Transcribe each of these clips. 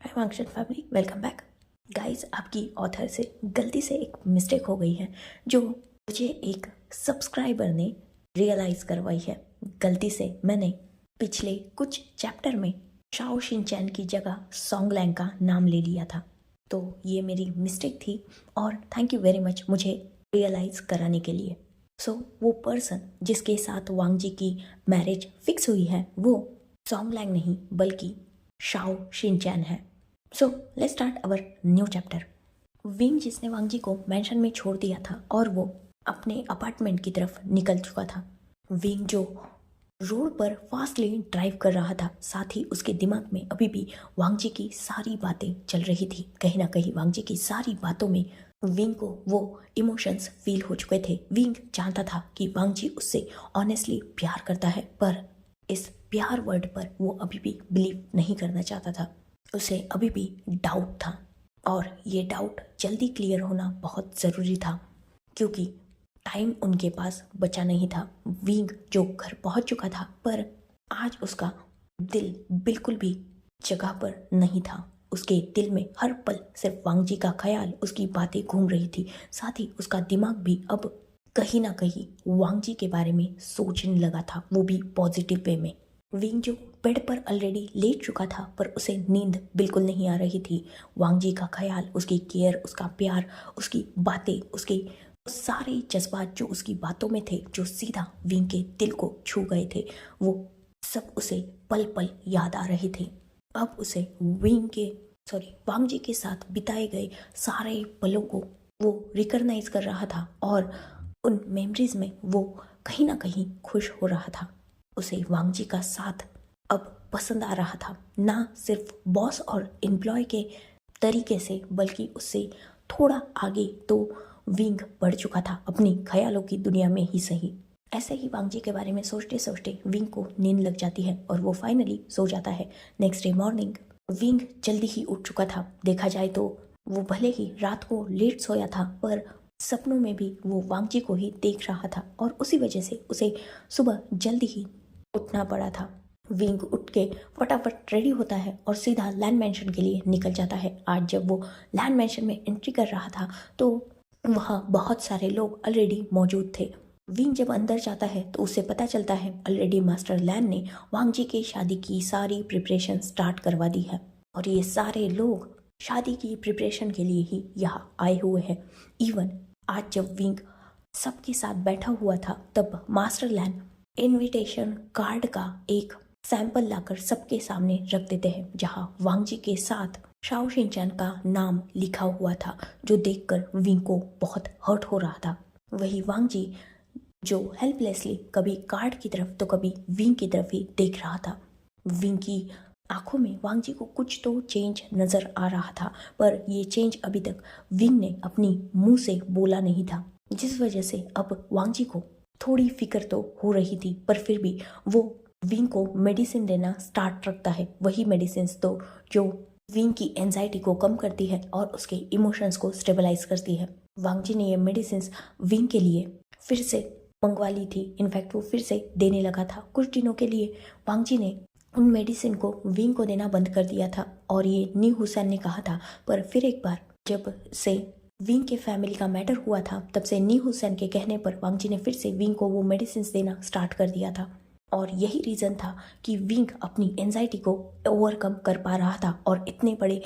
हाय वांगशन family, welcome back. Guys, आपकी author से गलती से एक मिस्टेक हो गई है जो मुझे एक सब्सक्राइबर ने रियलाइज़ करवाई है। गलती से मैंने पिछले कुछ चैप्टर में शाओ शिनचैन की जगह सॉन्गलैंग का नाम ले लिया था, तो ये मेरी मिस्टेक थी और थैंक यू वेरी मच मुझे रियलाइज़ कराने के लिए। वो पर्सन जिसके साथ वांग जी की मैरिज फिक्स हुई है वो सॉन्गलैंग नहीं बल्कि शाओ शिनचैन है। So let's start our new chapter. Wing जिसने वांग जी को मेंशन में छोड़ दिया था और वो अपने अपार्टमेंट की तरफ निकल चुका था। विंग जो रोड पर फास्टली ड्राइव कर रहा था, साथ ही उसके दिमाग में अभी भी वांग जी की सारी बातें चल रही थी। कहीं ना कहीं वांग जी की सारी बातों में विंग को वो इमोशंस फील हो चुके थे। विंग जानता था कि वांग जी उससे ऑनेस्टली प्यार करता है, पर इस प्यार वर्ड पर वो अभी भी बिलीव नहीं करना चाहता था। उसे अभी भी डाउट था और ये डाउट जल्दी क्लियर होना बहुत ज़रूरी था क्योंकि टाइम उनके पास बचा नहीं था। विंग जो घर पहुंच चुका था, पर आज उसका दिल बिल्कुल भी जगह पर नहीं था। उसके दिल में हर पल सिर्फ वांग जी का ख्याल, उसकी बातें घूम रही थी। साथ ही उसका दिमाग भी अब कहीं ना कहीं वांग जी के बारे में सोचने लगा था, वो भी पॉजिटिव वे में। विंग जो बेड पर ऑलरेडी लेट चुका था, पर उसे नींद बिल्कुल नहीं आ रही थी। वांग जी का ख्याल, उसकी केयर, उसका प्यार, उसकी बातें, उसके सारे जज्बात जो उसकी बातों में थे, जो सीधा विंग के दिल को छू गए थे, वो सब उसे पल पल याद आ रहे थे। अब उसे वांग जी के साथ बिताए गए सारे पलों को वो रिकॉग्नाइज कर रहा था और उन मेमोरीज में वो कहीं ना कहीं खुश हो रहा था। उसे वांग जी का साथ अब पसंद आ रहा था, ना सिर्फ बॉस और एम्प्लॉय के तरीके से, बल्कि उससे थोड़ा आगे तो विंग बढ़ चुका था अपनी ख्यालों की दुनिया में ही सही। ऐसे ही वांग जी के बारे में सोचते सोचते विंग को नींद लग जाती है और वो फाइनली सो जाता है। नेक्स्ट डे मॉर्निंग विंग जल्दी ही उठ चुका था। देखा जाए तो वो भले ही रात को लेट सोया था, पर सपनों में भी वो वांग जी को ही देख रहा था और उसी वजह से उसे सुबह जल्दी ही उठना पड़ा था। विंग उठ के फटाफट रेडी होता है और सीधा लैंड मैंशन के लिए निकल जाता है। आज जब वो लैंड मैंशन में एंट्री कर रहा था तो वहाँ बहुत सारे लोग ऑलरेडी मौजूद थे। विंग जब अंदर जाता है तो उसे पता चलता है ऑलरेडी मास्टर लैन ने वांग जी की शादी की सारी प्रिपरेशन स्टार्ट करवा दी है और ये सारे लोग शादी की प्रिपरेशन के लिए ही यहाँ आए हुए हैं। इवन आज जब विंग सबके साथ बैठा हुआ था तब मास्टर लैन इनविटेशन कार्ड का एक सैंपल लाकर सबके सामने रख देते हैं, जहां वांग जी के साथ शाओ शिनचैन का नाम लिखा हुआ था, जो देखकर विंग को बहुत हर्ट हो रहा था। वही वांग जी जो हेल्पलेसली कभी कार्ड की तरफ तो कभी विंग की तरफ ही देख रहा था। विंग की आंखों में वांग जी को कुछ तो चेंज नजर आ रहा था, पर ये चेंज अभी तक विंग ने अपनी मुंह से बोला नहीं था, जिस वजह से अब वांग जी को थोड़ी फिक्र तो हो रही थी। पर फिर भी वो विंग को मेडिसिन देना स्टार्ट रखता है। वही मेडिसिन तो जो विंग की एंजाइटी को कम करती है और उसके इमोशंस को स्टेबलाइज करती है। वांग जी ने ये मेडिसिन विंग के लिए फिर से मंगवा ली थी। इनफैक्ट वो फिर से देने लगा था। कुछ दिनों के लिए वांग जी ने उन मेडिसिन को विंग को देना बंद कर दिया था और ये नी हुसैन ने कहा था, पर फिर एक बार जब से विंग के फैमिली का मैटर हुआ था तब से नी हुसैन के कहने पर वांग जी ने फिर से विंग को वो मेडिसिन देना स्टार्ट कर दिया था। और यही रीज़न था कि विंग अपनी एंजाइटी को ओवरकम कर पा रहा था और इतने बड़े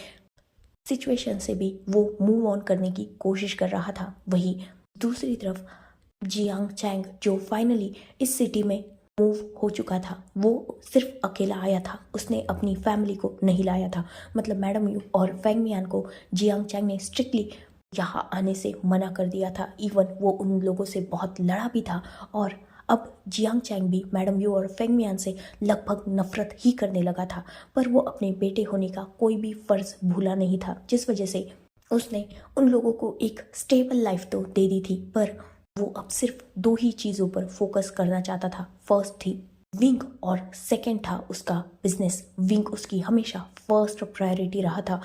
सिचुएशन से भी वो मूव ऑन करने की कोशिश कर रहा था। वही दूसरी तरफ जियांग चैंग जो फाइनली इस सिटी में मूव हो चुका था, वो सिर्फ अकेला आया था। उसने अपनी फैमिली को नहीं लाया था। मतलब मैडम यू और फेंग मियान को जियांग चैंग ने स्ट्रिक्टली यहाँ आने से मना कर दिया था। इवन वो उन लोगों से बहुत लड़ा भी था और अब जियांग चैंग भी मैडम यू और फेंग मियान से लगभग नफरत ही करने लगा था। पर वो अपने बेटे होने का कोई भी फर्ज भूला नहीं था, जिस वजह से उसने उन लोगों को एक स्टेबल लाइफ तो दे दी थी, पर वो अब सिर्फ दो ही चीज़ों पर फोकस करना चाहता था। फर्स्ट थी विंग और सेकंड था उसका बिजनेस। विंग उसकी हमेशा फर्स्ट प्रायोरिटी रहा था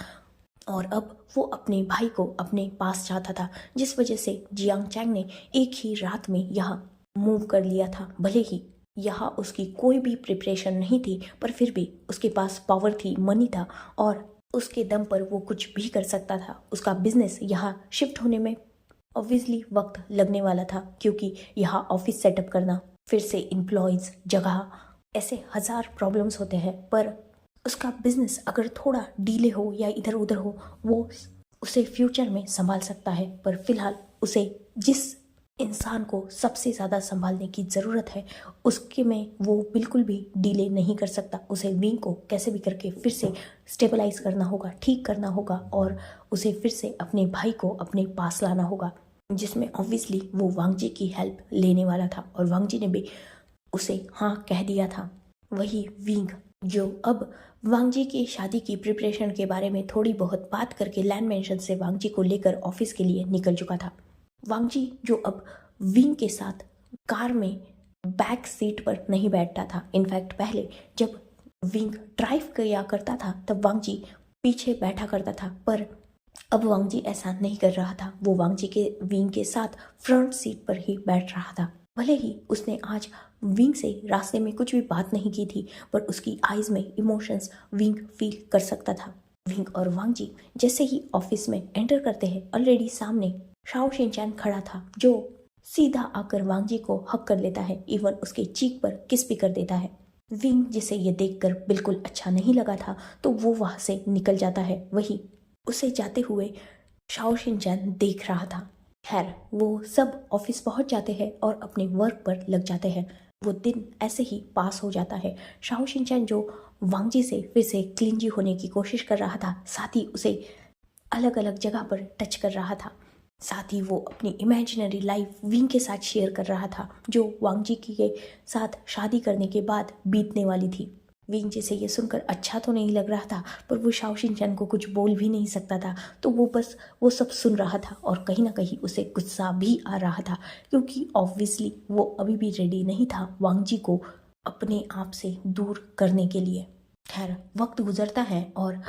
और अब वो अपने भाई को अपने पास चाहता था, जिस वजह से जियांग चैंग ने एक ही रात में यहाँ मूव कर लिया था। भले ही यहाँ उसकी कोई भी प्रिपरेशन नहीं थी, पर फिर भी उसके पास पावर थी, मनी था और उसके दम पर वो कुछ भी कर सकता था। उसका बिजनेस यहाँ शिफ्ट होने में ऑब्वियसली वक्त लगने वाला था, क्योंकि यहाँ ऑफिस सेटअप करना, फिर से एम्प्लॉयज़, जगह, ऐसे हजार प्रॉब्लम्स होते हैं। पर उसका बिजनेस अगर थोड़ा डीले हो या इधर उधर हो, वो उसे फ्यूचर में संभाल सकता है। पर फिलहाल उसे जिस इंसान को सबसे ज़्यादा संभालने की ज़रूरत है, उसके में वो बिल्कुल भी डीले नहीं कर सकता। उसे विंग को कैसे भी करके फिर से स्टेबलाइज करना होगा, ठीक करना होगा, और उसे फिर से अपने भाई को अपने पास लाना होगा, जिसमें ऑब्वियसली वो वांगजी की हेल्प लेने वाला था। और वांगजी ने भी उसे हाँ कह दिया था। वही विंग जो अब वांगजी की शादी की प्रिपरेशन के बारे में थोड़ी बहुत बात करके लैंड मेंशन से वांगजी को लेकर ऑफिस के लिए निकल चुका था। वांगजी जो अब विंग के साथ कार में बैक सीट पर नहीं बैठता था। इनफैक्ट पहले जब विंग ड्राइव किया करता था तब वांगजी पीछे बैठा करता था, पर अब वांगजी ऐसा नहीं कर रहा था। वो वांगजी के विंग के साथ फ्रंट सीट पर ही बैठ रहा था। भले ही उसने आज विंग से रास्ते में कुछ भी बात नहीं की थी, पर उसकी आईज में इमोशंस विंग फील कर सकता था। विंग और वांगजी जैसे ही ऑफिस में एंटर करते हैं, ऑलरेडी सामने शाओ शिनचैन खड़ा था, जो सीधा आकर वांगजी को हक कर लेता है, इवन उसके चीक पर किस भी कर देता है। विंग जिसे ये देखकर बिल्कुल अच्छा नहीं लगा था, तो वो वहां से निकल जाता है। वही उसे जाते हुए शाओ शिनचैन देख रहा था। खैर, वो सब ऑफिस पहुंच जाते हैं और अपने वर्क पर लग जाते हैं। वो दिन ऐसे ही पास हो जाता है। शाओ शिनचैन जो वांगजी से फिर से क्लिंजी होने की कोशिश कर रहा था, साथ ही उसे अलग अलग जगह पर टच कर रहा था, साथ ही वो अपनी इमेजिनरी लाइफ विंग के साथ शेयर कर रहा था, जो वांगजी के साथ शादी करने के बाद बीतने वाली थी। विंग जैसे ये सुनकर अच्छा तो नहीं लग रहा था, पर वो शाओ शिनचैन को कुछ बोल भी नहीं सकता था, तो वो बस वो सब सुन रहा था। और कहीं ना कहीं उसे गुस्सा भी आ रहा था, क्योंकि ऑब्वियसली वो अभी भी रेडी नहीं था वांगजी को अपने आप से दूर करने के लिए। खैर, वक्त गुजरता है और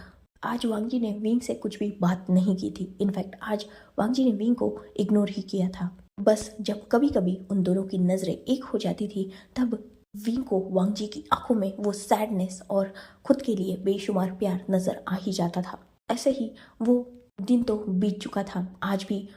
आज वांगजी ने विंग से कुछ भी बात नहीं की थी। इनफैक्ट आज वांगजी ने विंग को इग्नोर ही किया था। बस जब कभी कभी उन दोनों की नज़रें एक हो जाती थी, तब विंग को वांगजी की आंखों में वो सैडनेस और खुद के लिए बेशुमार प्यार नजर आ ही जाता था। ऐसे ही वो दिन तो बीत चुका था। आज भी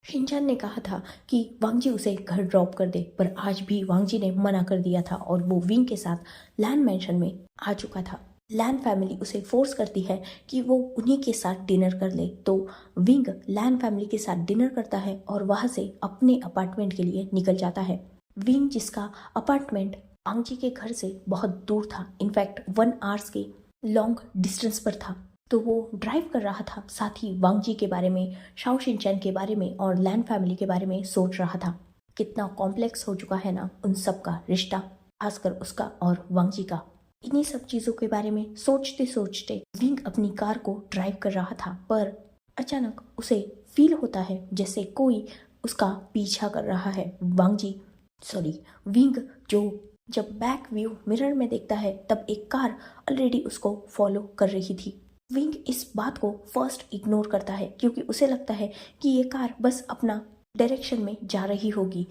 शिनचैन ने कहा था कि वांगजी उसे घर ड्रॉप कर दे, पर आज भी वांगजी ने मना कर दिया था और वो विंग के साथ लैंड मैंशन में आ चुका था। लैन फैमिली उसे फोर्स करती है कि वो उन्हीं के साथ डिनर कर ले, तो विंग लैन फैमिली के साथ डिनर करता है और वहां से अपने अपार्टमेंट के लिए निकल जाता है। विंग जिसका अपार्टमेंट वांगजी के घर से बहुत दूर था, इनफैक्ट 1 आवर्स के लॉन्ग डिस्टेंस पर था, तो वो ड्राइव कर रहा था, साथ ही वांगजी के बारे में, शाओ शिनचैन के बारे में और लैन फैमिली के बारे में सोच रहा था। कितना कॉम्प्लेक्स हो चुका है ना उन सब का रिश्ता, खासकर उसका और वांगजी का। इन्हीं सब चीजों के बारे में सोचते सोचते विंग अपनी कार को ड्राइव कर रहा था, पर अचानक उसे फील होता है जैसे कोई उसका पीछा कर रहा है। विंग जो जब बैक व्यू मिरर में देखता है, तब एक कार ऑलरेडी उसको फॉलो कर रही थी। विंग इस बात को फर्स्ट इग्नोर करता है, क्योंकि उसे लगता है कि ये कार बस अपना डायरेक्शन में जा रही होगी।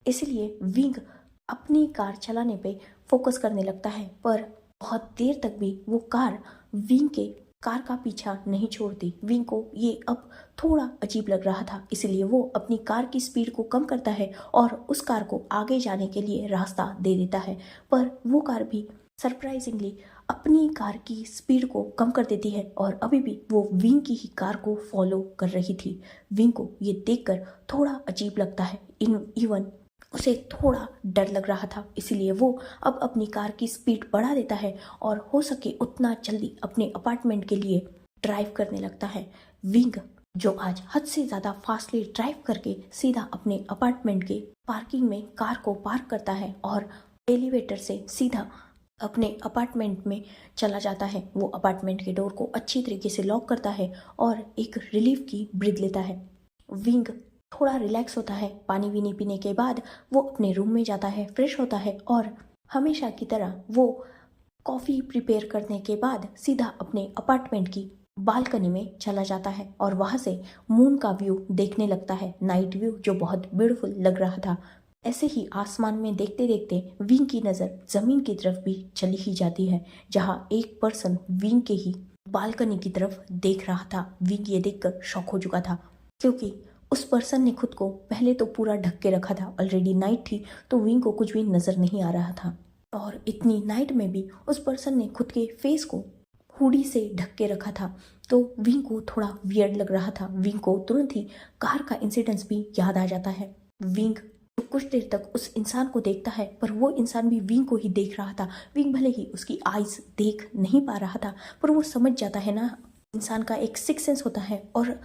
इसलिए विंग अपनी कार चलाने पे फोकस करने लगता है, पर बहुत देर तक भी वो कार विंग के कार का पीछा नहीं छोड़ती। विंग को ये अब थोड़ा अजीब लग रहा था, इसलिए वो अपनी कार की स्पीड को कम करता है और उस कार को आगे जाने के लिए रास्ता दे देता है। पर वो कार भी सरप्राइजिंगली अपनी कार की स्पीड को कम कर देती है और अभी भी वो विंग की ही कार को फॉलो कर रही थी। विंग को ये देखकर थोड़ा अजीब लगता है, इवन उसे थोड़ा डर लग रहा था, इसलिए वो अब अपनी कार की स्पीड बढ़ा देता है और हो सके उतना जल्दी अपने अपार्टमेंट के लिए ड्राइव करने लगता है। विंग जो आज हद से ज़्यादा फास्टली ड्राइव करके सीधा अपने अपार्टमेंट के पार्किंग में कार को पार्क करता है और एलिवेटर से सीधा अपने अपार्टमेंट में चला जाता है। वो अपार्टमेंट के डोर को अच्छी तरीके से लॉक करता है और एक रिलीफ की ब्रीथ लेता है। विंग थोड़ा रिलैक्स होता है। पानी वानी पीने के बाद वो अपने रूम में जाता है, फ्रेश होता है और हमेशा की तरह वो कॉफ़ी प्रिपेयर करने के बाद सीधा अपने अपार्टमेंट की बालकनी में चला जाता है और वहाँ से मून का व्यू देखने लगता है, नाइट व्यू जो बहुत ब्यूटीफुल लग रहा था। ऐसे ही आसमान में देखते देखते विंग की नज़र ज़मीन की तरफ भी चली ही जाती है, जहाँ एक पर्सन विंग के ही बालकनी की तरफ देख रहा था। विंग ये देखकर शॉक हो चुका था, क्योंकि उस पर्सन ने खुद को पहले तो पूरा ढक के रखा था। ऑलरेडी नाइट थी तो विंग को कुछ भी नजर नहीं आ रहा था, और इतनी नाइट में भी उस पर्सन ने खुद के फेस को हुडी से ढक के रखा था। तो विंग को थोड़ा वियर्ड लग रहा था। विंग को तुरंत ही कार का इंसिडेंस भी याद आ जाता है। विंग तो कुछ देर तक उस इंसान को देखता है, पर वो इंसान भी विंग को ही देख रहा था। विंग भले ही उसकी आईज देख नहीं पा रहा था, पर वो समझ जाता है ना, इंसान का एक सिक्स सेंस होता है और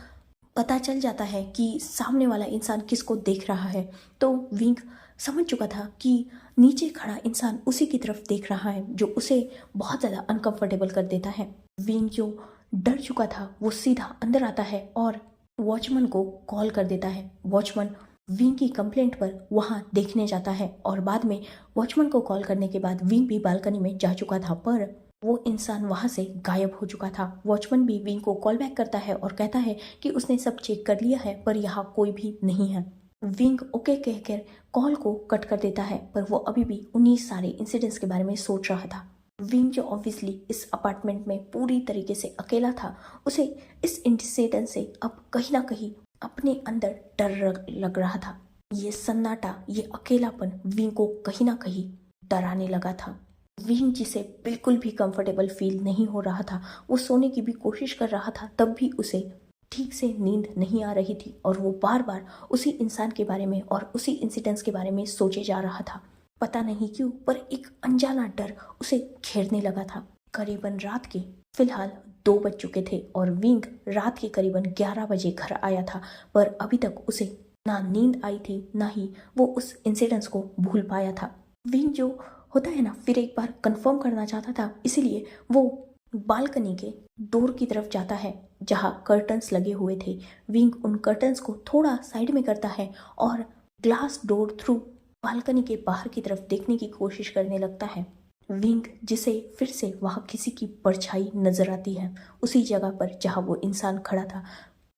पता चल जाता है कि सामने वाला इंसान किसको देख रहा है। तो विंग समझ चुका था कि नीचे खड़ा इंसान उसी की तरफ देख रहा है, जो उसे बहुत ज़्यादा अनकंफर्टेबल कर देता है। विंग जो डर चुका था वो सीधा अंदर आता है और वॉचमैन को कॉल कर देता है। वॉचमैन विंग की कंप्लेंट पर वहां देखने जाता है, और बाद में वॉचमैन को कॉल करने के बाद विंग भी बालकनी में जा चुका था, पर वो इंसान वहां से गायब हो चुका था। वॉचमैन भी विंग को कॉल बैक करता है और कहता है कि उसने सब चेक कर लिया है, पर यहाँ कोई भी नहीं है। विंग ओके कहकर कॉल को कट कर देता है, पर वो अभी भी उन्हीं सारे इंसिडेंट्स के बारे में सोच रहा था। विंग जो ऑब्वियसली इस अपार्टमेंट में पूरी तरीके से अकेला था, उसे इस इंसिडेंट से अब कहीं ना कहीं अपने अंदर डर लग रहा था। ये सन्नाटा, ये अकेलापन विंग को कहीं ना कहीं डराने लगा था। विंग जिसे बिल्कुल भी कंफर्टेबल फील नहीं हो रहा था, वो सोने की भी कोशिश कर रहा था, तब भी उसे ठीक से नींद नहीं आ रही थी, और वो बार बार उसी इंसान के बारे में और उसी इंसिडेंट्स के बारे में सोचे जा रहा था। पता नहीं क्यों, पर एक अनजाना डर उसे घेरने लगा था। करीबन रात के फिलहाल 2 बज चुके थे और विंग रात के करीबन 11 बजे घर आया था, पर अभी तक उसे ना नींद आई थी, ना ही वो उस इंसिडेंट्स को भूल पाया था। विंग जो होता है ना, फिर एक बार कंफर्म करना चाहता था, इसीलिए वो बालकनी के डोर की तरफ जाता है जहां कर्टन्स लगे हुए थे। विंग उन कर्टन्स को थोड़ा साइड में करता है और ग्लास डोर थ्रू बालकनी के बाहर की तरफ देखने की कोशिश करने लगता है। विंग जिसे फिर से वहां किसी की परछाई नजर आती है, उसी जगह पर जहां वो इंसान खड़ा था।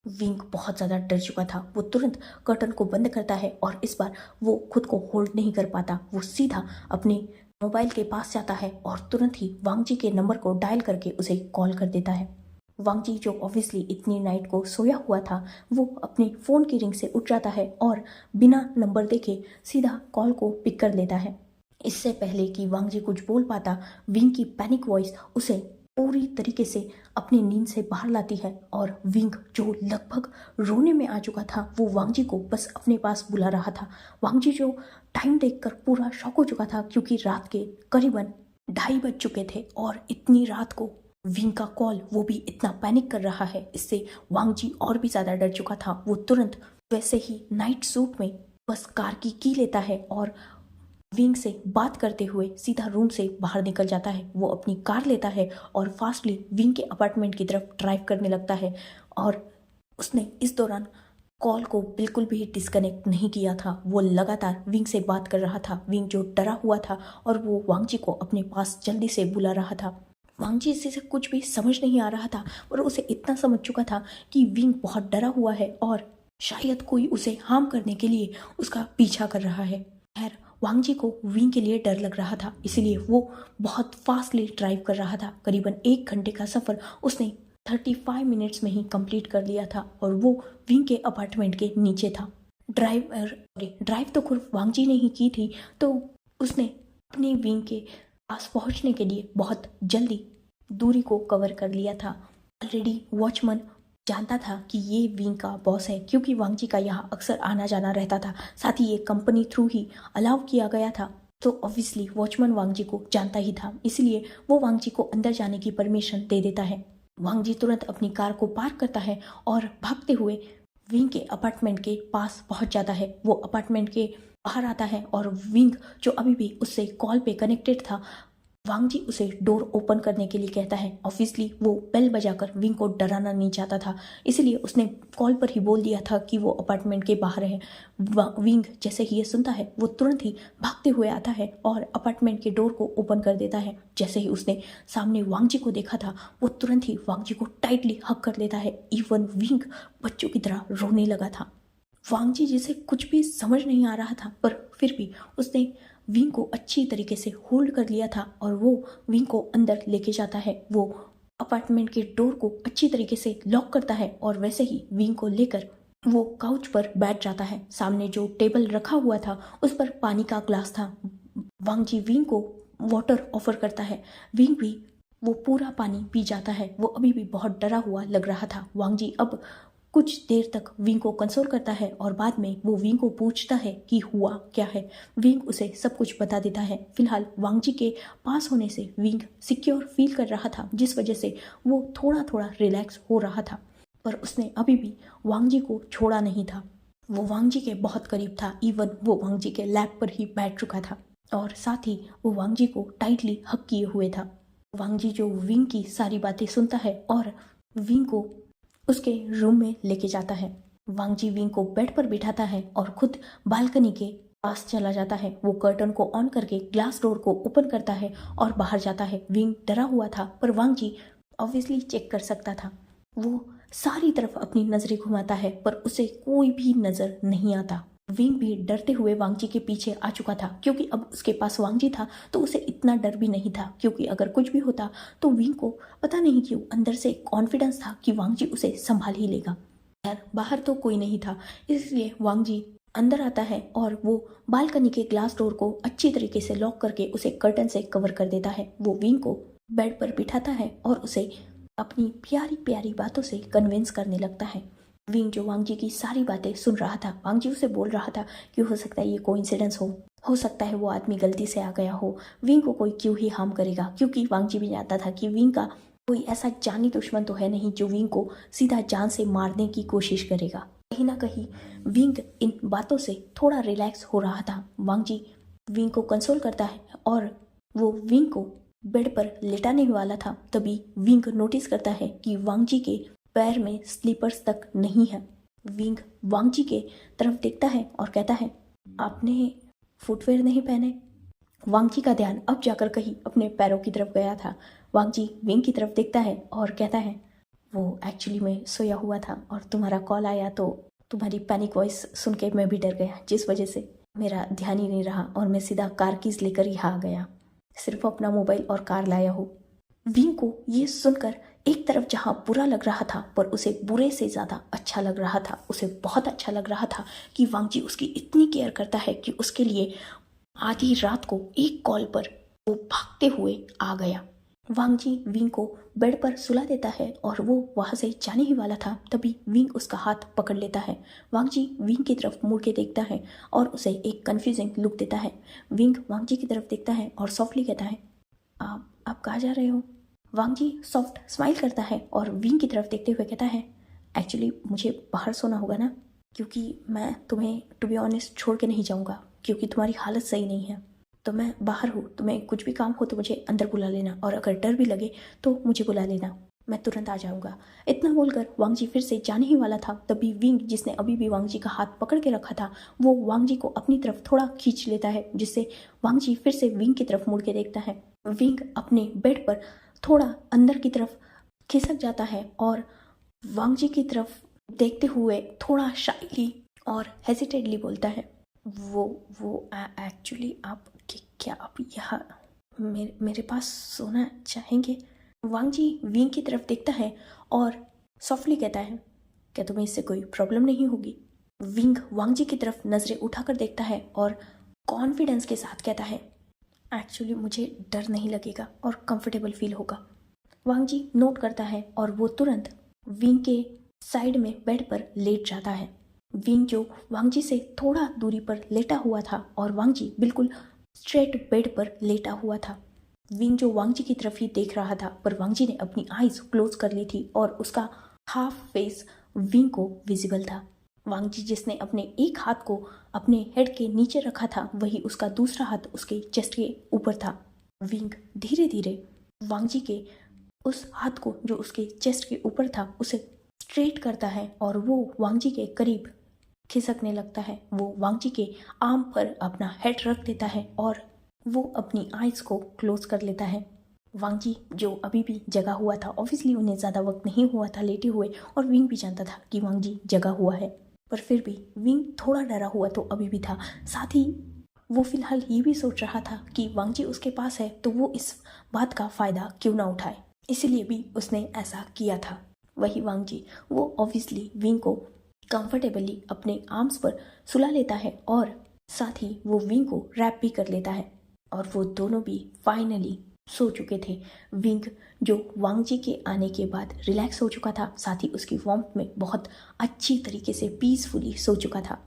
विंग बहुत ज़्यादा डर चुका था। वो तुरंत कर्टन को बंद करता है और इस बार वो खुद को होल्ड नहीं कर पाता। वो सीधा अपने मोबाइल के पास जाता है और तुरंत ही वांगजी के नंबर को डायल करके उसे कॉल कर देता है। वांगजी जो ऑब्वियसली इतनी नाइट को सोया हुआ था, वो अपने फ़ोन की रिंग से उठ जाता है और बिना नंबर देखे सीधा कॉल को पिक कर लेता है। इससे पहले कि वांगजी कुछ बोल पाता, विंग की पैनिक वॉइस उसे पूरी तरीके से अपनी नींद से बाहर लाती है, और विंग जो लगभग रोने में आ चुका था, वो वांगजी को बस अपने पास बुला रहा था। वांगजी जो टाइम देखकर पूरा शॉक हो चुका था, क्योंकि रात के करीबन 2:30 बज चुके थे और इतनी रात को विंग का कॉल, वो भी इतना पैनिक कर रहा है। इससे वांगजी और भी ज़्यादा डर चुका था। वो तुरंत वैसे ही नाइट सूट में बस कार की की लेता है और विंग से बात करते हुए सीधा रूम से बाहर निकल जाता है। वो अपनी कार लेता है और फास्टली विंग के अपार्टमेंट की तरफ ड्राइव करने लगता है, और उसने इस दौरान कॉल को बिल्कुल भी डिस्कनेक्ट नहीं किया था। वो लगातार विंग से बात कर रहा था। विंग जो डरा हुआ था और वो वांगजी को अपने पास जल्दी से बुला रहा था। वांगजी इसी से कुछ भी समझ नहीं आ रहा था, और उसे इतना समझ चुका था कि विंग बहुत डरा हुआ है और शायद कोई उसे हार्म करने के लिए उसका पीछा कर रहा है। खैर, वांगजी को विंग के लिए डर लग रहा था, इसीलिए वो बहुत फास्टली ड्राइव कर रहा था। करीबन 1 घंटे का सफ़र उसने 35 मिनट्स में ही कंप्लीट कर लिया था, और वो विंग के अपार्टमेंट के नीचे था। ड्राइव तो खुद वांगजी ने ही की थी, तो उसने अपनी विंग के पास पहुंचने के लिए बहुत जल्दी दूरी को कवर कर लिया था। ऑलरेडी वॉचमैन जानता था कि ये विंग का बॉस है, क्योंकि वांगजी का यहाँ अक्सर आना जाना रहता था। साथ ही ये कंपनी थ्रू ही अलाउ किया गया था, तो ऑब्वियसली वॉचमैन वांगजी को जानता ही था, इसलिए वो वांगजी को अंदर जाने की परमिशन दे देता है। वांगजी तुरंत अपनी कार को पार्क करता है और भागते हुए विंग के अपार्टमेंट के पास पहुंच जाता है। वो अपार्टमेंट के बाहर आता है और विंग जो अभी भी उससे कॉल पे कनेक्टेड था, वांगजी उसे डोर ओपन करने के लिए कहता है। ऑब्वियसली वो बेल बजाकर विंग को डराना नहीं चाहता था, इसलिए उसने कॉल पर ही बोल दिया था कि वो अपार्टमेंट के बाहर है। विंग जैसे ही ये सुनता है, वो तुरंत ही भागते हुए आता है और अपार्टमेंट के डोर को ओपन कर देता है। जैसे ही उसने सामने वांगजी को देखा था, वो तुरंत ही वांगजी को टाइटली हग कर लेता है। इवन विंग बच्चों की तरह रोने लगा था। वांगजी जिसे कुछ भी समझ नहीं आ रहा था, पर फिर भी उसने विंग को अच्छी तरीके से होल्ड कर लिया था और वो विंग को अंदर लेके जाता है। वो अपार्टमेंट के डोर को अच्छी तरीके से लॉक करता है और वैसे ही विंग को लेकर वो काउच पर बैठ जाता है। सामने जो टेबल रखा हुआ था उस पर पानी का ग्लास था। वांग जी विंग को वाटर ऑफर करता है। विंग भी वो पूरा पानी पी जाता है। वो अभी भी बहुत डरा हुआ लग रहा था। वांग जी अब कुछ देर तक विंग को कंसोल करता है और बाद में वो विंग को पूछता है कि हुआ क्या है। विंग उसे सब कुछ बता देता है। फिलहाल वांग जी के पास होने से विंग सिक्योर फील कर रहा था, जिस वजह से वो थोड़ा थोड़ा रिलैक्स हो रहा था। पर उसने अभी भी वांग जी को छोड़ा नहीं था। वो वांग जी के बहुत करीब था। इवन वो वांग जी के लैप पर ही बैठ चुका था और साथ ही वो वांग जी को टाइटली हक किए हुए था। वांग जी जो विंग की सारी बातें सुनता है और विंग को उसके रूम में लेके जाता है। वांग जी विंग को बेड पर बिठाता है और खुद बालकनी के पास चला जाता है। वो कर्टन को ऑन करके ग्लास डोर को ओपन करता है और बाहर जाता है। विंग डरा हुआ था पर वांग जी ऑब्वियसली चेक कर सकता था। वो सारी तरफ अपनी नजरें घुमाता है पर उसे कोई भी नजर नहीं आता। विंग भी डरते हुए वांग जी के पीछे आ चुका था, क्योंकि अब उसके पास वांग जी था तो उसे इतना डर भी नहीं था, क्योंकि अगर कुछ भी होता तो विंग को पता नहीं क्यों अंदर से कॉन्फिडेंस था कि वांग जी उसे संभाल ही लेगा। यार बाहर तो कोई नहीं था, इसलिए वांग जी अंदर आता है और वो बालकनी के ग्लास डोर को अच्छी तरीके से लॉक करके उसे कर्टन से कवर कर देता है। वो विंग को बेड पर बिठाता है और उसे अपनी प्यारी प्यारी बातों से कन्विंस करने लगता है। विंग जो वांग जी की सारी बातें सुन रहा था, वांग जी उसे बोल रहा था कि हो सकता है ये कोइंसिडेंस हो सकता है वो आदमी गलती से आ गया हो, विंग को कोई क्यों ही हार्म करेगा, क्योंकि वांग जी भी जानता था कि विंग का कोई ऐसा जानी दुश्मन तो है नहीं जो विंग को सीधा जान से मारने की कोशिश करेगा। कहीं ना कहीं विंग इन बातों से थोड़ा रिलैक्स हो रहा था। वांग जी विंग को कंसोल करता है और वो विंग को बेड पर लेटाने वाला था, तभी विंग नोटिस करता है कि वांग जी के पैर में स्लीपर्स तक नहीं है। विंग वांग जी के तरफ देखता है और कहता है, आपने फुटवेयर नहीं पहने। वांग जी का ध्यान अब जाकर कहीं अपने पैरों की तरफ गया था। वांग जी विंग की तरफ देखता है और कहता है, वो एक्चुअली मैं सोया हुआ था और तुम्हारा कॉल आया तो तुम्हारी पैनिक वॉइस सुन के मैं भी डर गया, जिस वजह से मेरा ध्यान ही नहीं रहा और मैं सीधा कार कीज लेकर यहाँ आ गया। सिर्फ अपना मोबाइल और कार लाया हूँ। विंग को ये सुनकर एक तरफ जहाँ बुरा लग रहा था पर उसे बुरे से ज़्यादा अच्छा लग रहा था। उसे बहुत अच्छा लग रहा था कि वांग जी उसकी इतनी केयर करता है कि उसके लिए आधी रात को एक कॉल पर वो भागते हुए आ गया। वांग जी विंग को बेड पर सुला देता है और वो वहाँ से जाने ही वाला था, तभी विंग उसका हाथ पकड़ लेता है। वांग जी विंग की तरफ मुड़ के देखता है और उसे एक कन्फ्यूजिंग लुक देता है। विंग वांग जी की तरफ देखता है और सॉफ्टली कहता है, आप कहाँ जा रहे हो? वांग जी सॉफ्ट स्माइल करता है और विंग की तरफ देखते हुए कहता है, एक्चुअली मुझे बाहर सोना होगा ना, क्योंकि मैं तुम्हें टू बी ऑनेस्ट छोड़ के नहीं जाऊँगा, क्योंकि तुम्हारी हालत सही नहीं है। तो मैं बाहर हूँ, तुम्हें कुछ भी काम हो तो मुझे अंदर बुला लेना और अगर डर भी लगे तो मुझे बुला लेना, मैं तुरंत आ जाऊँगा। इतना बोलकर वांग जी फिर से जाने ही वाला था, तभी विंग जिसने अभी भी वांग जी का हाथ पकड़ के रखा था वो वांग जी को अपनी तरफ थोड़ा खींच लेता है, जिससे वांग जी फिर से विंग की तरफ मुड़ के देखता है। विंग अपने बेड पर थोड़ा अंदर की तरफ खिसक जाता है और वांग जी की तरफ देखते हुए थोड़ा शाइली और हेजिटेडली बोलता है, वो एक्चुअली आप क्या आप यहाँ मेरे पास सोना चाहेंगे? वांग जी विंग की तरफ देखता है और सॉफ्टली कहता है, क्या तुम्हें इससे कोई प्रॉब्लम नहीं होगी? विंग वांग जी की तरफ नज़रें उठाकर देखता है और कॉन्फिडेंस के साथ कहता है, एक्चुअली मुझे डर नहीं लगेगा और कंफर्टेबल फील होगा। वांग जी नोट करता है और वो तुरंत विंग के साइड में बेड पर लेट जाता है। विंग जो वांग जी से थोड़ा दूरी पर लेटा हुआ था और वांग जी बिल्कुल स्ट्रेट बेड पर लेटा हुआ था। विंग जो वांग जी की तरफ ही देख रहा था, पर वांग जी ने अपनी आईज क्लोज कर ली थी और उसका हाफ फेस विंग को विजिबल था। वांग जी जिसने अपने एक हाथ को अपने हेड के नीचे रखा था, वही उसका दूसरा हाथ उसके चेस्ट के ऊपर था। विंग धीरे धीरे वांग जी के उस हाथ को जो उसके चेस्ट के ऊपर था उसे स्ट्रेट करता है और वो वांग जी के करीब खिसकने लगता है। वो वांग जी के आर्म पर अपना हेड रख देता है और वो अपनी आइज को क्लोज कर लेता है। वांग जी जो अभी भी जगा हुआ था, ऑब्वियसली उन्हें ज़्यादा वक्त नहीं हुआ था लेटे हुए और विंग भी जानता था कि वांग जी जगा हुआ है, पर फिर भी विंग थोड़ा डरा हुआ तो अभी भी था। साथ ही वो फिलहाल ये भी सोच रहा था कि वांग जी उसके पास है तो वो इस बात का फ़ायदा क्यों ना उठाए। इसलिए भी उसने ऐसा किया था। वही वांग जी, वो ऑब्वियसली विंग को कंफर्टेबली अपने आर्म्स पर सुला लेता है और साथ ही वो विंग को रैप भी कर लेता है और वो दोनों भी फाइनली सो चुके थे। विंग जो वांग जी के आने के बाद रिलैक्स हो चुका था, साथ ही उसकी वार्मथ में बहुत अच्छी तरीके से पीसफुली सो चुका था।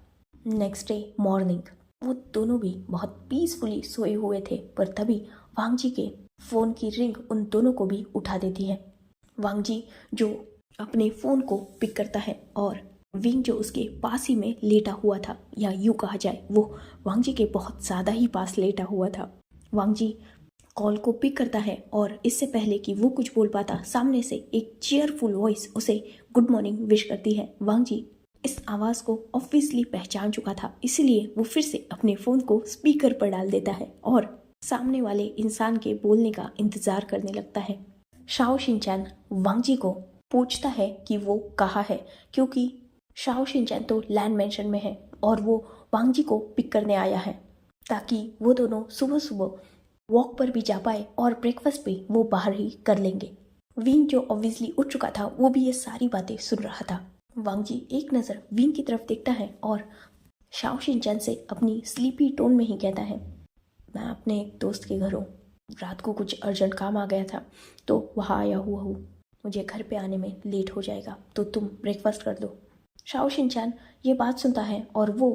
नेक्स्ट डे मॉर्निंग वो दोनों भी बहुत पीसफुली सोए हुए थे, पर तभी वांग जी के फ़ोन की रिंग उन दोनों को भी उठा देती है। वांग जी जो अपने फ़ोन को पिक करता है और विंग जो उसके पास ही में लेटा हुआ था, या यूँ कहा जाए वो वांग जी के बहुत ज़्यादा ही पास लेटा हुआ था। वांग जी कॉल को पिक करता है और इससे पहले कि वो कुछ बोल पाता, सामने से एक चीयरफुल वॉइस उसे गुड मॉर्निंग विश करती है। वांग जी इस आवाज़ को ऑब्वियसली पहचान चुका था, इसलिए वो फिर से अपने फ़ोन को स्पीकर पर डाल देता है और सामने वाले इंसान के बोलने का इंतज़ार करने लगता है। शाओ शिनचैन वांग जी को पूछता है कि वो कहाँ है, क्योंकि शाओ शिनचैन तो लैंड मेंशन में है और वो वांग जी को पिक करने आया है ताकि वो दोनों सुबह सुबह वॉक पर भी जा पाए और ब्रेकफास्ट भी वो बाहर ही कर लेंगे। विंग जो ऑब्वियसली उठ चुका था वो भी ये सारी बातें सुन रहा था। वांग जी एक नज़र विंग की तरफ देखता है और शाओ शिनचैन से अपनी स्लीपी टोन में ही कहता है, मैं अपने एक दोस्त के घर हूँ, रात को कुछ अर्जेंट काम आ गया था तो वहाँ आया हुआ हूँ, मुझे घर पे आने में लेट हो जाएगा तो तुम ब्रेकफास्ट कर दो। शाओ शिनचैन ये बात सुनता है और वो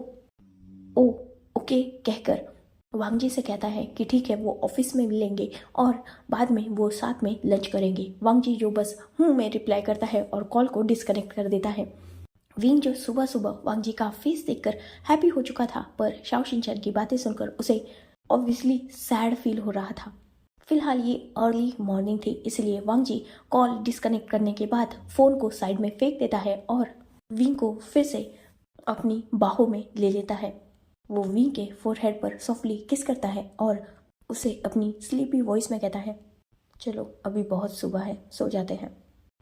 ओ ओके कहकर वांग जी से कहता है कि ठीक है, वो ऑफिस में मिलेंगे और बाद में वो साथ में लंच करेंगे। वांग जी जो बस हूँ में रिप्लाई करता है और कॉल को डिस्कनेक्ट कर देता है। विंग जो सुबह सुबह वांग जी का फेस देखकर हैप्पी हो चुका था, पर शाओ शिनचैन की बातें सुनकर उसे ऑब्वियसली सैड फील हो रहा था। फिलहाल ये अर्ली मॉर्निंग थी, इसलिए वांग जी कॉल डिस्कनेक्ट करने के बाद फ़ोन को साइड में फेंक देता है और विंग को फिर से अपनी बाहों में ले लेता है। वो विंग के फोरहेड पर सॉफ्टली किस करता है और उसे अपनी स्लीपी वॉइस में कहता है, चलो अभी बहुत सुबह है, सो जाते हैं।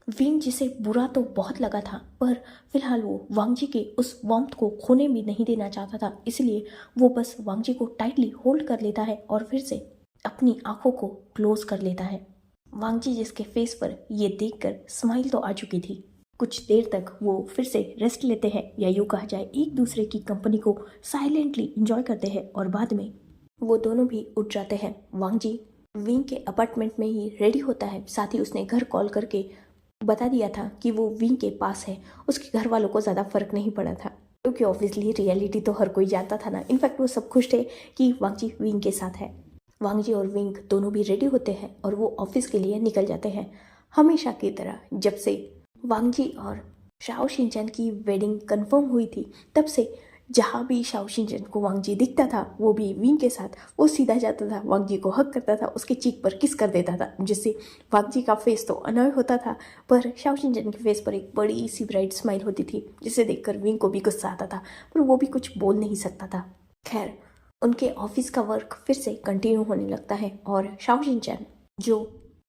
विंग जिसे बुरा तो बहुत लगा था, पर फिलहाल वो वांग जी के उस वार्मथ को खोने भी नहीं देना चाहता था, इसलिए वो बस वांग जी को टाइटली होल्ड कर लेता है और फिर से अपनी आंखों को क्लोज कर लेता है। वांग जी जिसके फेस पर ये देखकर स्माइल तो आ चुकी थी। कुछ देर तक वो फिर से रेस्ट लेते हैं, या यूँ कहा जाए एक दूसरे की कंपनी को साइलेंटली इंजॉय करते हैं और बाद में वो दोनों भी उठ जाते हैं। वांग जी विंग के अपार्टमेंट में ही रेडी होता है, साथ ही उसने घर कॉल करके बता दिया था कि वो विंग के पास है। उसके घर वालों को ज़्यादा फर्क नहीं पड़ा था, क्योंकि ऑब्वियसली रियलिटी तो हर कोई जानता था ना। इनफैक्ट वो सब खुश थे कि वांग जी विंग के साथ है। वांग जी और विंग दोनों भी रेडी होते हैं और वो ऑफिस के लिए निकल जाते हैं। हमेशा की तरह जब से वांग जी और शाओ शिनचैन की वेडिंग कंफर्म हुई थी, तब से जहाँ भी शाओ शिनचैन को वांग जी दिखता था, वो भी विंग के साथ वो सीधा जाता था, वांग जी को हक करता था, उसके चीक पर किस कर देता था, जिससे वांग जी का फेस तो अनॉय होता था, पर शाओ शिनचैन के फेस पर एक बड़ी सी ब्राइट स्माइल होती थी, जिसे देखकर विंग को भी गुस्सा आता था, पर वो भी कुछ बोल नहीं सकता था। खैर, उनके ऑफिस का वर्क फिर से कंटिन्यू होने लगता है और शाओ शिनचैन जो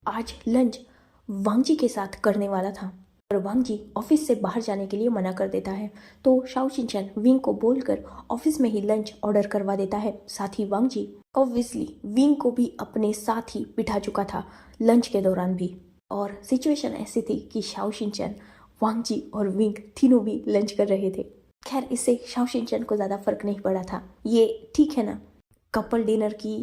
आज लंच वांग जी के साथ करने वाला था, पर वांग जी ऑफिस से बाहर जाने के लिए मना कर देता है, तो शाओ शिनचैन विंग को बोलकर ऑफिस में ही लंच ऑर्डर करवा देता है। साथ ही वांग जी ऑब्वियसली विंग को भी अपने साथ ही बिठा चुका था लंच के दौरान भी, और सिचुएशन ऐसी थी कि शाओ शिनचैन, वांग जी और विंग तीनों भी लंच कर रहे थे। खैर, इससे शाओ शिनचैन को ज़्यादा फर्क नहीं पड़ा था। ये ठीक है ना, कपल डिनर की,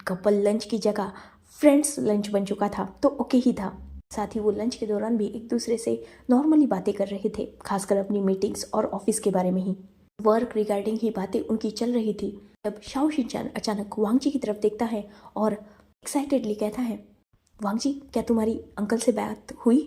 कपल लंच की जगह फ्रेंड्स लंच बन चुका था, तो ओके ही था। साथ ही वो लंच के दौरान भी एक दूसरे से नॉर्मली बातें कर रहे थे, खासकर अपनी मीटिंग्स और ऑफिस के बारे में ही। वर्क रिगार्डिंग ही बातें उनकी चल रही थी। तब शाओ शिनचैन अचानक वांग जी की तरफ देखता है और एक्साइटेडली कहता है, वांग जी क्या तुम्हारी अंकल से बात हुई?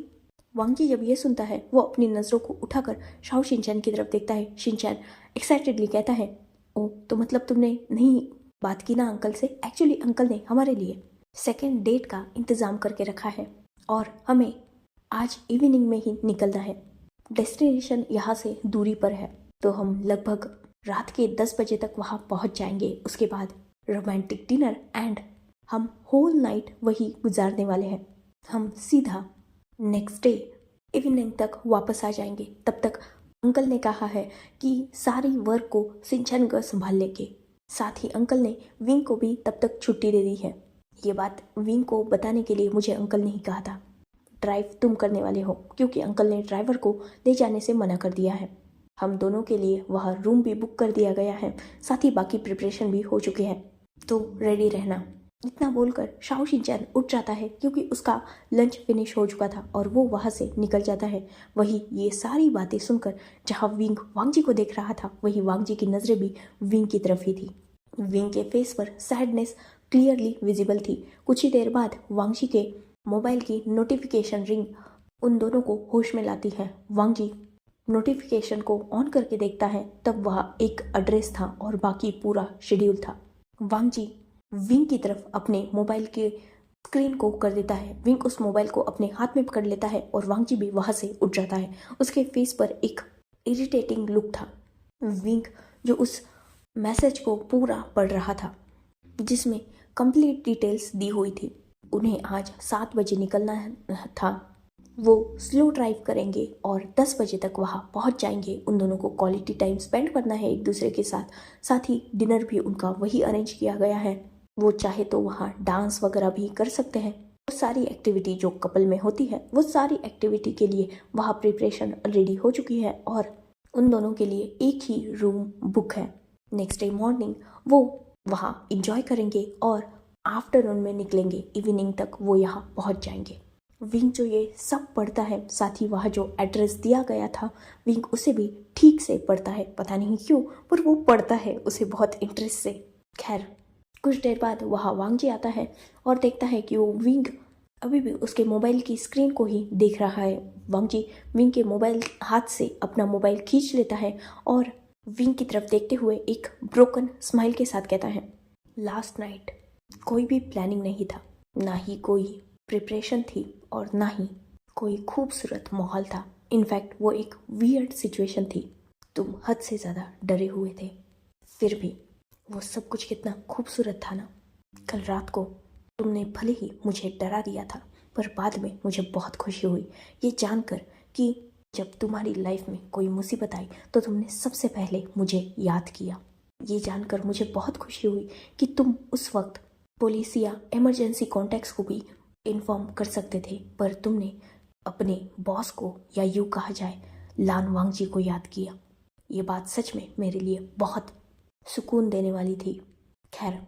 वांग जी जब ये सुनता है, वो अपनी नज़रों को उठाकर शाओ शिनचैन की तरफ देखता है। शिनचैन एक्साइटेडली कहता है, ओ तो मतलब तुमने नहीं बात की ना अंकल से? एक्चुअली अंकल ने हमारे लिए सेकेंड डेट का इंतज़ाम करके रखा है और हमें आज इवनिंग में ही निकलना है। डेस्टिनेशन यहाँ से दूरी पर है, तो हम लगभग रात के 10 बजे तक वहाँ पहुँच जाएंगे। उसके बाद रोमांटिक डिनर एंड हम होल नाइट वही गुजारने वाले हैं। हम सीधा नेक्स्ट डे इवनिंग तक वापस आ जाएंगे। तब तक अंकल ने कहा है कि सारी वर्क को शिनचैन गर संभाल लेंगे। साथ ही अंकल ने विंग को भी तब तक छुट्टी दे दी है। ये बात विंग को बताने के लिए मुझे अंकल ने ही कहा था। ड्राइव तुम करने वाले हो क्योंकि अंकल ने ड्राइवर को ले जाने से मना कर दिया है। हम दोनों के लिए वहाँ रूम भी बुक कर दिया गया है, साथ ही बाकी प्रिपरेशन भी हो चुके हैं, तो रेडी रहना। इतना बोलकर शाओ शिनचैन उठ जाता है क्योंकि उसका लंच फिनिश हो चुका था और वो वहाँ से निकल जाता है। वही ये सारी बातें सुनकर जहाँ विंग वांगजी को देख रहा था, वही वांगजी की नज़रें भी विंग की तरफ ही थी। विंग के फेस पर सैडनेस क्लियरली विजिबल थी। कुछ ही देर बाद वांगजी के मोबाइल की नोटिफिकेशन रिंग उन दोनों को होश में लाती है। वांगजी नोटिफिकेशन को ऑन करके देखता है, तब वह एक एड्रेस था और बाकी पूरा शेड्यूल था। वांगजी विंग की तरफ अपने मोबाइल के स्क्रीन को कर देता है। विंग उस मोबाइल को अपने हाथ में पकड़ लेता है और वांगजी भी वहाँ से उठ जाता है। उसके फेस पर एक इरिटेटिंग लुक था। विंग जो उस मैसेज को पूरा पढ़ रहा था जिसमें कंप्लीट डिटेल्स दी हुई थी। उन्हें आज 7 बजे निकलना था। वो स्लो ड्राइव करेंगे और 10 बजे तक वहाँ पहुँच जाएंगे। उन दोनों को क्वालिटी टाइम स्पेंड करना है एक दूसरे के साथ। साथ ही डिनर भी उनका वही अरेंज किया गया है। वो चाहे तो वहाँ डांस वगैरह भी कर सकते हैं। वो सारी एक्टिविटी जो कपल में होती है, वो सारी एक्टिविटी के लिए वहाँ प्रिपरेशन रेडी हो चुकी है और उन दोनों के लिए एक ही रूम बुक है। नेक्स्ट डे मॉर्निंग वो वहाँ इंजॉय करेंगे और आफ्टरनून में निकलेंगे। इवनिंग तक वो यहाँ पहुँच जाएंगे। विंग जो ये सब पढ़ता है, साथ ही वहाँ जो एड्रेस दिया गया था, विंग उसे भी ठीक से पढ़ता है। पता नहीं क्यों, पर वो पढ़ता है उसे बहुत इंटरेस्ट से। खैर कुछ देर बाद वहाँ वांगजी आता है और देखता है कि वो विंग अभी भी उसके मोबाइल की स्क्रीन को ही देख रहा है। वांगजी विंग के मोबाइल हाथ से अपना मोबाइल खींच लेता है और विंग की तरफ देखते हुए एक ब्रोकन स्माइल के साथ कहता है, लास्ट नाइट कोई भी प्लानिंग नहीं था, ना ही कोई प्रिपरेशन थी और ना ही कोई खूबसूरत माहौल था। इनफैक्ट वो एक वियर्ड सिचुएशन थी। तुम हद से ज़्यादा डरे हुए थे, फिर भी वो सब कुछ कितना खूबसूरत था ना। कल रात को तुमने भले ही मुझे डरा दिया था, पर बाद में मुझे बहुत खुशी हुई ये जानकर कि जब तुम्हारी लाइफ में कोई मुसीबत आई तो तुमने सबसे पहले मुझे याद किया। ये जानकर मुझे बहुत खुशी हुई कि तुम उस वक्त पुलिस या इमरजेंसी कॉन्टैक्ट्स को भी इन्फॉर्म कर सकते थे, पर तुमने अपने बॉस को या यूँ कहा जाए लान वांगजी को याद किया। ये बात सच में मेरे लिए बहुत सुकून देने वाली थी। खैर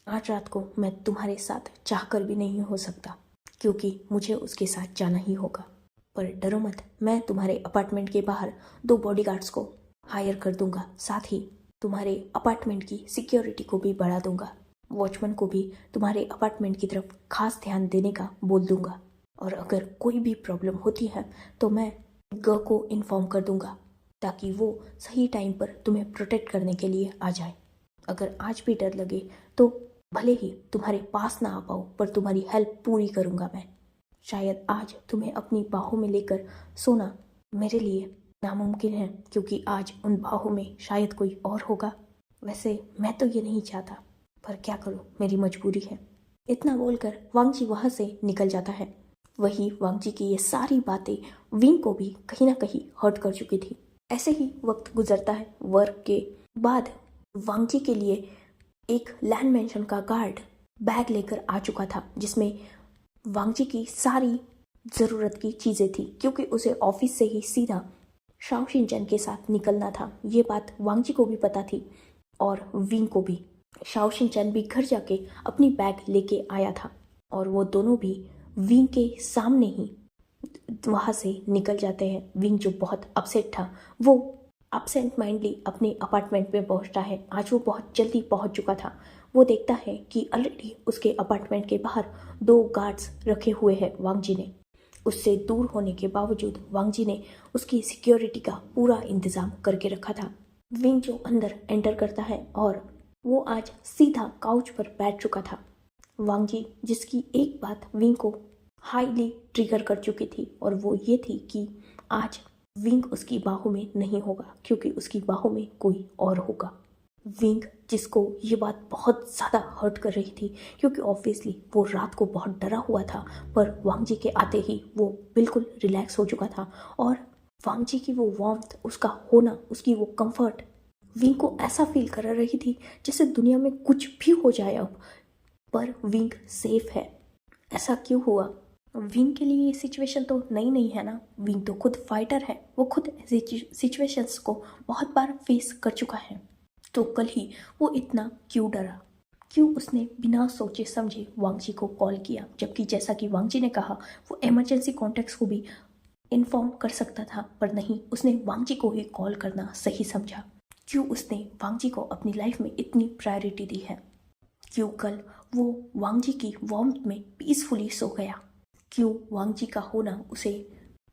आज रात को मैं तुम्हारे साथ चाहकर भी नहीं हो सकता क्योंकि मुझे उसके साथ जाना ही होगा, पर डरो मत, मैं तुम्हारे अपार्टमेंट के बाहर 2 बॉडीगार्ड्स को हायर कर दूंगा। साथ ही तुम्हारे अपार्टमेंट की सिक्योरिटी को भी बढ़ा दूंगा। वॉचमैन को भी तुम्हारे अपार्टमेंट की तरफ खास ध्यान देने का बोल दूंगा और अगर कोई भी प्रॉब्लम होती है तो मैं ग को इन्फॉर्म कर दूंगा ताकि वो सही टाइम पर तुम्हें प्रोटेक्ट करने के लिए आ जाए। अगर आज भी डर लगे तो भले ही तुम्हारे पास ना आ पाऊँ, पर तुम्हारी हेल्प पूरी करूँगा मैं। शायद आज तुम्हें अपनी बाहों में लेकर सोना मेरे लिए नामुमकिन है क्योंकि आज उन बाहों में शायद कोई और होगा। वैसे मैं तो ये नहीं चाहता, पर क्या करूँ, मेरी मजबूरी है। इतना बोलकर वांगजी वहाँ से निकल जाता है। वही वांगजी की ये सारी बातें विंग को भी कहीं ना कहीं हर्ट कर चुकी थी। ऐसे ही वक्त गुजरता है। वर्क के बाद वांगजी के लिए एक लैंड मेंशन का गार्ड बैग लेकर आ चुका था जिसमें वांगजी की सारी ज़रूरत की चीज़ें थी क्योंकि उसे ऑफिस से ही सीधा शाओ शिनचैन के साथ निकलना था। ये बात वांगजी को भी पता थी और विंग को भी। शाओ शिनचैन भी घर जाके अपनी बैग लेके आया था और वो दोनों भी विंग के सामने ही वहाँ से निकल जाते हैं। विंग जो बहुत अपसेट था वो अपसेंट माइंडली अपने अपार्टमेंट में पहुँचता है। आज वो बहुत जल्दी पहुँच चुका था। वो देखता है कि ऑलरेडी उसके अपार्टमेंट के बाहर 2 गार्ड्स रखे हुए हैं वांगजी ने। उससे दूर होने के बावजूद वांगजी ने उसकी सिक्योरिटी का पूरा इंतज़ाम करके रखा था। विंग जो अंदर एंटर करता है और वो आज सीधा काउच पर बैठ चुका था। वांगजी जिसकी एक बात विंग को हाईली ट्रिगर कर चुकी थी और वो ये थी कि आज विंग उसकी बाहों में नहीं होगा क्योंकि उसकी बाहों में कोई और होगा। विंग जिसको ये बात बहुत ज़्यादा हर्ट कर रही थी क्योंकि ऑब्वियसली वो रात को बहुत डरा हुआ था, पर वांगजी के आते ही वो बिल्कुल रिलैक्स हो चुका था और वांगजी की वो वार्मथ, उसका होना, उसकी वो कंफर्ट विंग को ऐसा फील करा रही थी जैसे दुनिया में कुछ भी हो जाए अब, पर विंग सेफ है। ऐसा क्यों हुआ? विंग के लिए ये सिचुएशन तो नई नहीं है ना, विंग तो खुद फाइटर है, वो खुद ऐसी सिचुएशंस को बहुत बार फेस कर चुका है। तो कल ही वो इतना क्यों डरा, क्यों उसने बिना सोचे समझे वांगजी को कॉल किया, जबकि जैसा कि वांगजी ने कहा वो इमरजेंसी कॉन्टैक्ट्स को भी इन्फॉर्म कर सकता था, पर नहीं, उसने वांगजी को ही कॉल करना सही समझा। क्यों उसने वांगजी को अपनी लाइफ में इतनी प्रायोरिटी दी है, क्यों कल वो वांगजी की वार्मथ में पीसफुली सो गया, क्यों वांगजी का होना उसे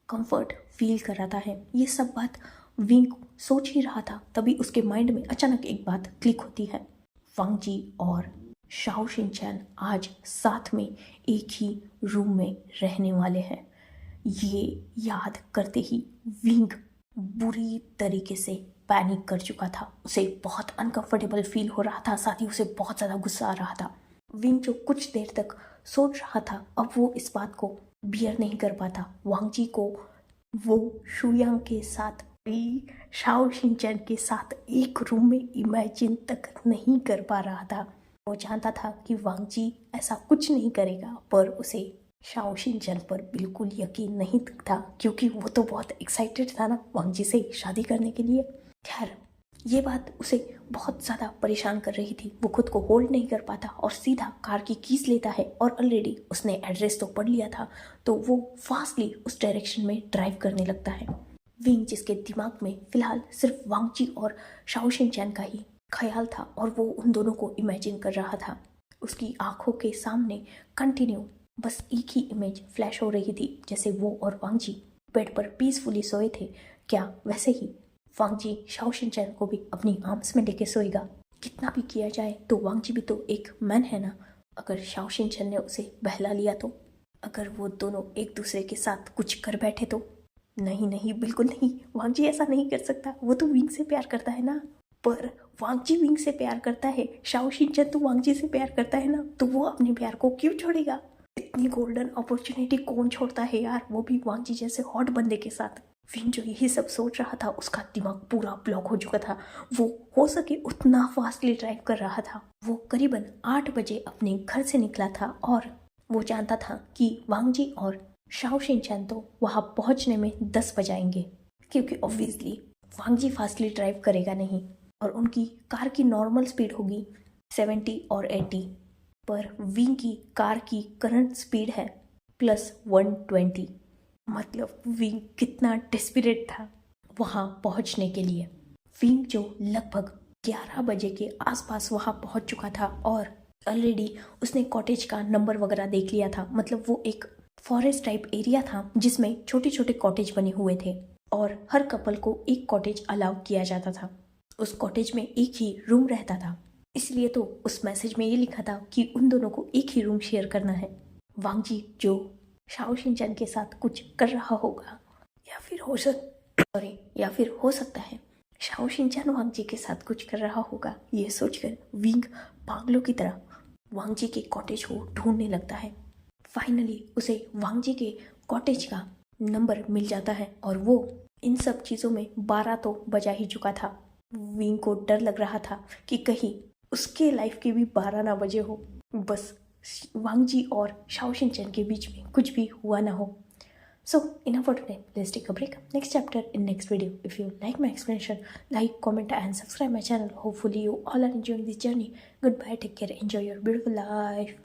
कंफर्ट फील कराता है। ये सब बात विंग सोच ही रहा था, तभी उसके माइंड में अचानक एक बात क्लिक होती है। वांगजी और शाओ शिनचैन आज साथ में एक ही रूम में रहने वाले हैं। ये याद करते ही विंग बुरी तरीके से पैनिक कर चुका था। उसे बहुत अनकंफर्टेबल फील हो रहा था, साथ ही उसे बहुत ज़्यादा गुस्सा आ रहा था। विंग जो कुछ देर तक सोच रहा था, अब वो इस बात को बियर नहीं कर पाता। वांगजी को वो शुयांग के साथ भी शाओ शिनचैन के साथ एक रूम में इमेजिन तक नहीं कर पा रहा था। वो जानता था कि वांगजी ऐसा कुछ नहीं करेगा, पर उसे शाओ शिनचैन पर बिल्कुल यकीन नहीं था, क्योंकि वो तो बहुत एक्साइटेड था ना वांगजी से शादी करने के लिए। खैर, ये बात उसे बहुत ज़्यादा परेशान कर रही थी। वो खुद को होल्ड नहीं कर पाता और सीधा कार की कीज लेता है, और ऑलरेडी उसने एड्रेस तो पढ़ लिया था, तो वो फास्टली उस डायरेक्शन में ड्राइव करने लगता है। विंग, जिसके दिमाग में फिलहाल सिर्फ वांगजी और शाओ शिनचैन का ही ख्याल था और वो उन दोनों को इमेजिन कर रहा था, उसकी आंखों के सामने कंटिन्यू बस एक ही इमेज फ्लैश हो रही थी, जैसे वो और वांगजी बेड पर पीसफुली सोए थे। क्या वैसे ही वांगजी शाओ शिनचैन को भी अपनी आर्म्स में लेके सोएगा? कितना भी किया जाए तो वांगजी भी तो एक मैन है ना। अगर शाओ शिनचैन ने उसे बहला लिया तो, अगर वो दोनों एक दूसरे के साथ कुछ कर बैठे तो? नहीं नहीं, बिल्कुल नहीं, वांगजी ऐसा नहीं कर सकता। वो तो विंग से प्यार करता है ना। पर वांगजी विंग से प्यार करता है, शाओ शिनचैन तो वांगजी से प्यार करता है ना, तो वो अपने प्यार को क्यों छोड़ेगा? इतनी गोल्डन अपॉर्चुनिटी कौन छोड़ता है यार, वो भी वांगजी जैसे हॉट बंदे के साथ। विंग जो यही सब सोच रहा था, उसका दिमाग पूरा ब्लॉक हो चुका था। वो हो सके उतना फास्टली ड्राइव कर रहा था। वो करीबन 8 बजे अपने घर से निकला था और वो जानता था कि वांगजी और शाओ शिनचैन तो वहां पहुंचने में 10 बजाएंगे, क्योंकि ऑब्वियसली वांगजी फास्टली ड्राइव करेगा नहीं और उनकी कार की नॉर्मल स्पीड होगी 70 और 80, पर विंग की कार की करंट स्पीड है +120। मतलब विंग कितना डेस्परेट था वहां पहुंचने के लिए। विंग जो लगभग 11 बजे के आसपास वहां पहुंच चुका था और ऑलरेडी उसने कॉटेज का नंबर वगैरह देख लिया था। मतलब वो एक फॉरेस्ट टाइप एरिया था जिसमें छोटे छोटे कॉटेज बने हुए थे और हर कपल को एक कॉटेज अलाउ किया जाता था। उस कॉटेज में एक ही रूम रहता था, इसलिए तो उस मैसेज में ये लिखा था कि उन दोनों को एक ही रूम शेयर करना है। वांगजी जो शाओ शिनचैन के साथ कुछ कर रहा होगा, या फिर हो सकता है शाओ शिनचैन वांगजी के साथ कुछ कर रहा होगा। ये सोचकर विंग पागलों की तरह वांगजी के कॉटेज को ढूंढने लगता है। फाइनली उसे वांगजी के कॉटेज का नंबर मिल जाता है और वो इन सब चीज़ों में 12 तो बजा ही चुका था। विंग को डर लग रहा था कि कहीं उसके लाइफ के भी 12 ना बजे हो, बस वांगजी और शाओ शिनचैन के बीच में कुछ भी हुआ ना हो। So enough for today. Let's take a break. Next chapter in next video. If you like my explanation, like, comment and subscribe my channel. Hopefully you all are enjoying this journey. Goodbye. Take care. Enjoy your beautiful life.